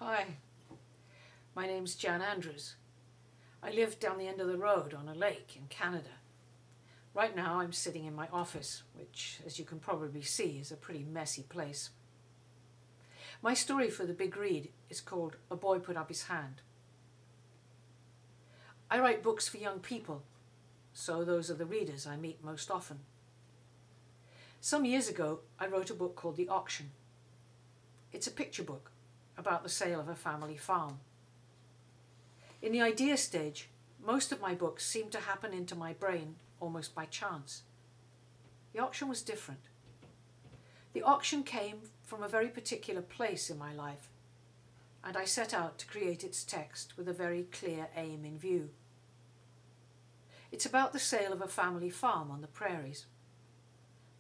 Hi, my name's Jan Andrews. I live down the end of the road on a lake in Canada. Right now I'm sitting in my office, which, as you can probably see, is a pretty messy place. My story for the big read is called A Boy Put Up His Hand. I write books for young people, so those are the readers I meet most often. Some years ago, I wrote a book called The Auction. It's a picture book about the sale of a family farm. In the idea stage, most of my books seem to happen into my brain almost by chance. The Auction was different. The Auction came from a very particular place in my life, and I set out to create its text with a very clear aim in view. It's about the sale of a family farm on the prairies.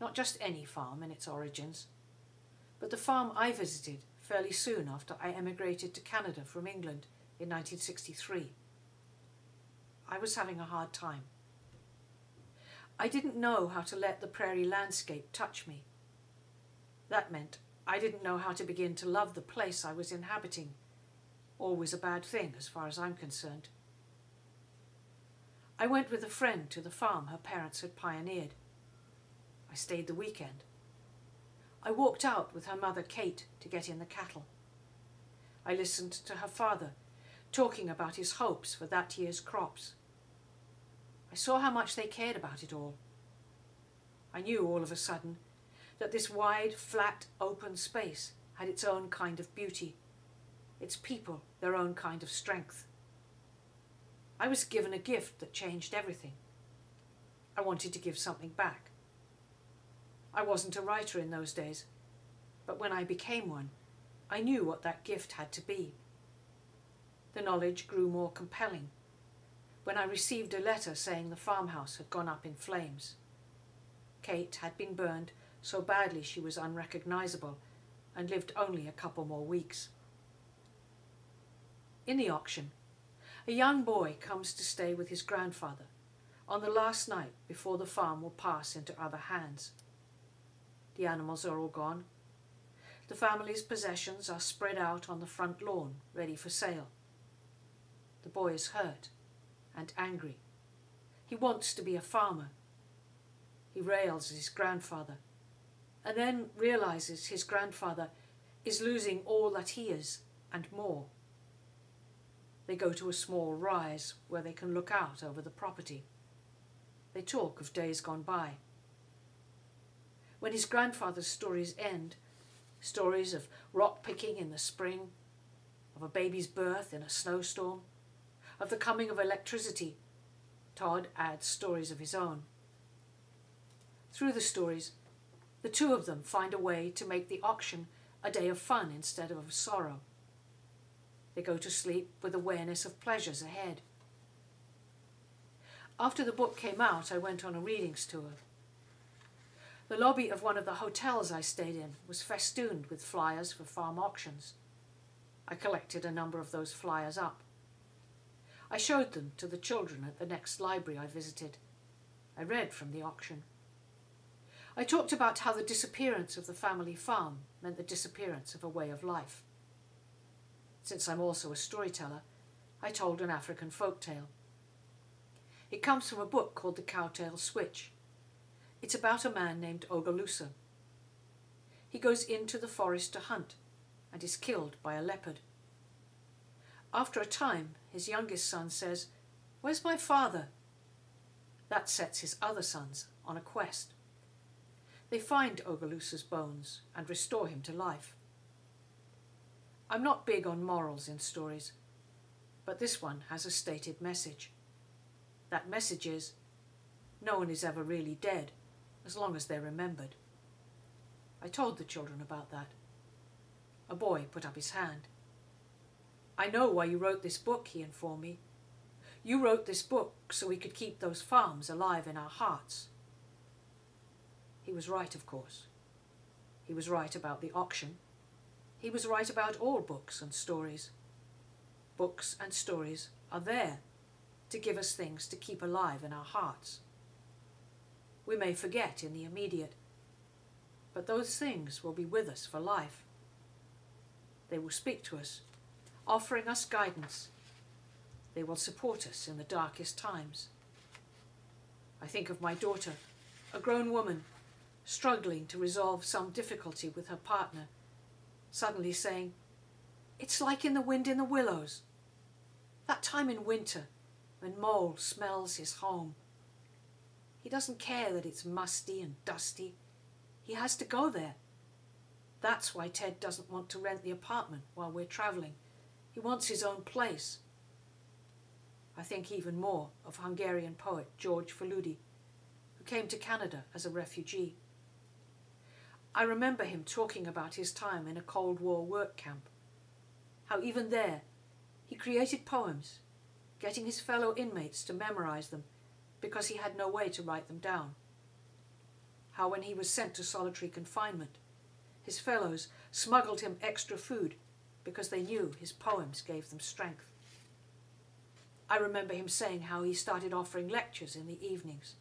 Not just any farm in its origins, but the farm I visited fairly soon after I emigrated to Canada from England in 1963. I was having a hard time. I didn't know how to let the prairie landscape touch me. That meant I didn't know how to begin to love the place I was inhabiting. Always a bad thing as far as I'm concerned. I went with a friend to the farm her parents had pioneered. I stayed the weekend. I walked out with her mother Kate to get in the cattle. I listened to her father talking about his hopes for that year's crops. I saw how much they cared about it all. I knew all of a sudden that this wide, flat, open space had its own kind of beauty, its people their own kind of strength. I was given a gift that changed everything. I wanted to give something back. I wasn't a writer in those days, but when I became one, I knew what that gift had to be. The knowledge grew more compelling when I received a letter saying the farmhouse had gone up in flames. Kate had been burned so badly she was unrecognizable and lived only a couple more weeks. In the Auction, a young boy comes to stay with his grandfather on the last night before the farm will pass into other hands. The animals are all gone. The family's possessions are spread out on the front lawn, ready for sale. The boy is hurt and angry. He wants to be a farmer. He rails at his grandfather, and then realizes his grandfather is losing all that he is and more. They go to a small rise where they can look out over the property. They talk of days gone by. When his grandfather's stories end, stories of rock picking in the spring, of a baby's birth in a snowstorm, of the coming of electricity, Todd adds stories of his own. Through the stories, the two of them find a way to make the Auction a day of fun instead of sorrow. They go to sleep with awareness of pleasures ahead. After the book came out, I went on a readings tour. The lobby of one of the hotels I stayed in was festooned with flyers for farm auctions. I collected a number of those flyers up. I showed them to the children at the next library I visited. I read from the Auction. I talked about how the disappearance of the family farm meant the disappearance of a way of life. Since I'm also a storyteller, I told an African folk tale. It comes from a book called The Cowtail Switch. It's about a man named Ogalusa. He goes into the forest to hunt and is killed by a leopard. After a time, his youngest son says, "Where's my father?" That sets his other sons on a quest. They find Ogalusa's bones and restore him to life. I'm not big on morals in stories, but this one has a stated message. That message is, no one is ever really dead, as long as they're remembered. I told the children about that. A boy put up his hand. "I know why you wrote this book," he informed me. "You wrote this book so we could keep those farms alive in our hearts." He was right, of course. He was right about the Auction. He was right about all books and stories. Books and stories are there to give us things to keep alive in our hearts. We may forget in the immediate, but those things will be with us for life. They will speak to us offering us guidance. They will support us in the darkest times. I think of my daughter, a grown woman, struggling to resolve some difficulty with her partner, suddenly saying, "It's like in The Wind in the Willows. That time in winter when Mole smells his home. He doesn't care that it's musty and dusty. He has to go there. That's why Ted doesn't want to rent the apartment while we're travelling. He wants his own place." I think even more of Hungarian poet George Faludi, who came to Canada as a refugee. I remember him talking about his time in a Cold War work camp, how even there he created poems, getting his fellow inmates to memorize them because he had no way to write them down. How when he was sent to solitary confinement, his fellows smuggled him extra food because they knew his poems gave them strength. I remember him saying how he started offering lectures in the evenings.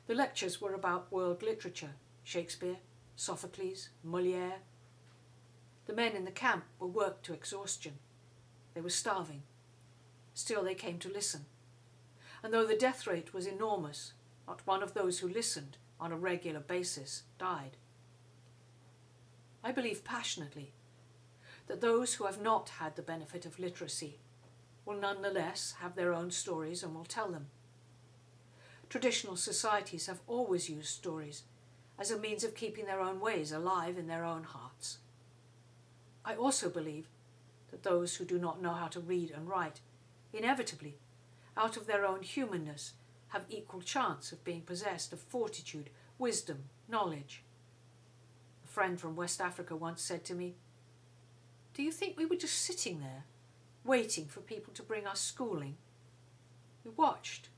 The lectures were about world literature, Shakespeare, Sophocles, Molière. The men in the camp were worked to exhaustion. They were starving. Still they came to listen. And though the death rate was enormous, not one of those who listened on a regular basis died. I believe passionately that those who have not had the benefit of literacy will nonetheless have their own stories and will tell them. Traditional societies have always used stories as a means of keeping their own ways alive in their own hearts. I also believe that those who do not know how to read and write, inevitably, out of their own humanness, have equal chance of being possessed of fortitude, wisdom, knowledge. A friend from West Africa once said to me, "Do you think we were just sitting there, waiting for people to bring us schooling? We watched,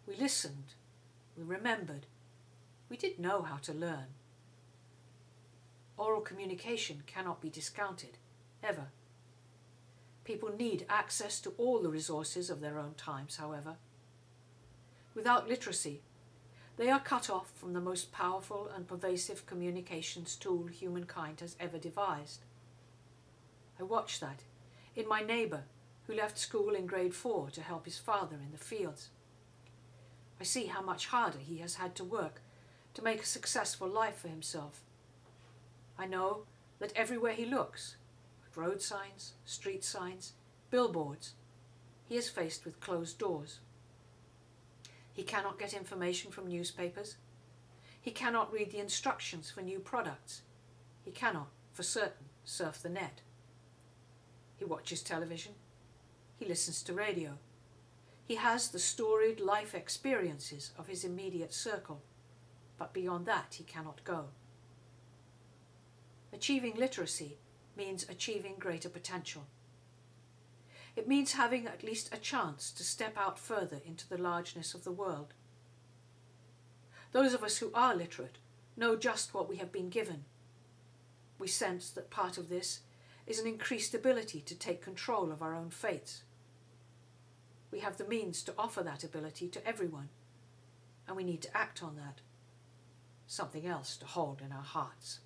we listened, we remembered. We did know how to learn." Oral communication cannot be discounted, ever. People need access to all the resources of their own times, however. Without literacy, they are cut off from the most powerful and pervasive communications tool humankind has ever devised. I watched that in my neighbour who left school in grade 4 to help his father in the fields. I see how much harder he has had to work to make a successful life for himself. I know that everywhere he looks, at road signs, street signs, billboards, he is faced with closed doors. He cannot get information from newspapers. He cannot read the instructions for new products. He cannot, for certain, surf the net. He watches television. He listens to radio. He has the storied life experiences of his immediate circle, but beyond that he cannot go. Achieving literacy means achieving greater potential. It means having at least a chance to step out further into the largeness of the world. Those of us who are literate know just what we have been given. We sense that part of this is an increased ability to take control of our own fates. We have the means to offer that ability to everyone, and we need to act on that. Something else to hold in our hearts.